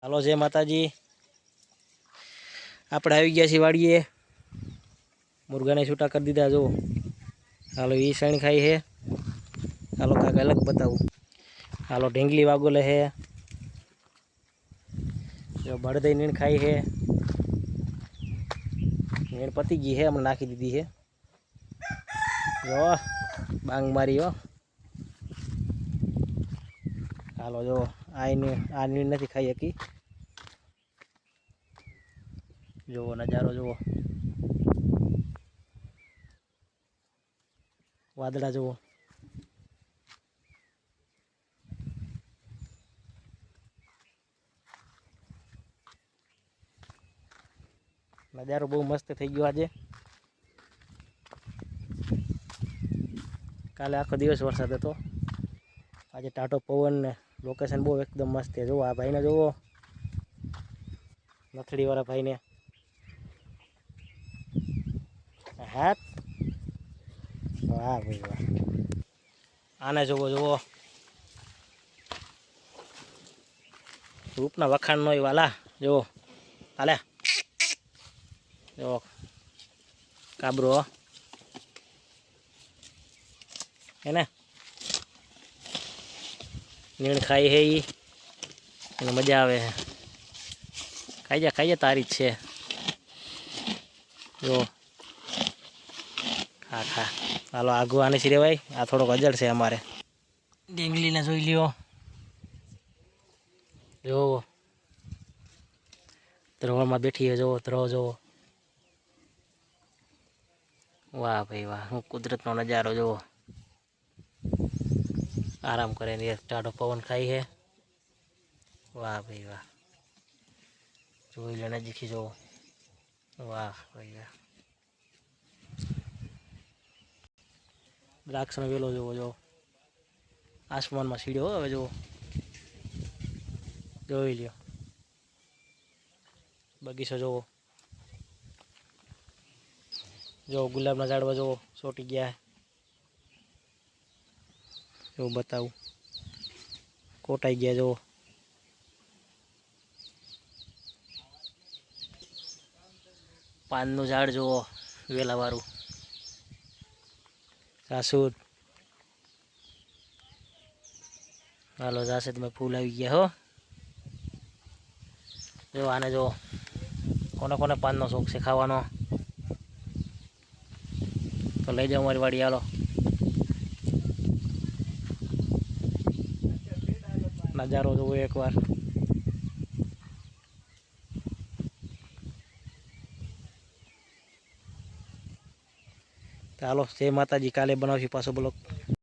હાલો જય માતાજી। આપણે આવી ગયા છીએ વાડીએ। મુરગાને છૂટા કરી દીધા। જો હાલો એ સણ ખાઈ છે। હાલો કાંક અલગ બતાવું। હાલો ઢીંગલી વાગોલે છે। જો બળદઈ નીણ ખાઈ છે। નીણ પતી ગઈ છે, હમણાં નાખી દીધી છે। જો બાંગ મારી હો। હાલો જો આ નીણ નથી ખાઈ શકી। જુઓ નજારો જુઓ, વાદળા જુઓ। નજારો બહુ મસ્ત થઈ ગયો આજે। કાલે આખો દિવસ વરસાદ હતો, આજે ટાટો પવન ને લોકેશન બહુ એકદમ મસ્ત છે। જુઓ આ ભાઈને જુઓ, નથડીવાળા ભાઈને હાથ, વાહ ભાઈ વાહ। આને જુઓ જુઓ, રૂપના વખાણ નો વાલા જુઓ। હાલે જુઓ કાબરો એને નીણ ખાઈ હે, એને મજા આવે છે। ખાઈ જા તારી જ છે। જો ખા ખા। હાલો આગું આને સિરે ભાઈ, આ થોડોક અજળ છે અમારે। ઢીંગલીને જોઈ લ્યો, જોવો ધ્રોવમાં બેઠી છે। જોવો ધ્રોવ જોવો, વાહ ભાઈ વાહ। હું કુદરતનો નજારો જોવો, આરામ કરે ને ટાઢો પવન ખાઈ છે। વાહ ભાઈ વાહ, જોઈ લે નજીકથી જોવો, વાહ ભાઈ વાહ। દ્રાક્ષનો વેલો જોવો, જો આસમાનમાં સીડ્યો હવે જુઓ, જોઈ લ્યો બગીચો જુઓ। જો ગુલાબના ઝાડવા જુઓ ચોટી ગયા, એવું બતાવું, કોટાઈ ગયા જુઓ। પાનનું ઝાડ જુઓ વેલાવાળું, જાસૂદ। હાલો જાસૂદમાં ફૂલ આવી ગયા હો। જો આને જો, કોને કોને પાનનો શોખ છે ખાવાનો, તો લઈ જાઓ મારી વાડી। હાલો નજારો જોવો એકવાર। ચાલો જય માતાજી। કાલે બનાવશું પાછો બ્લોગ।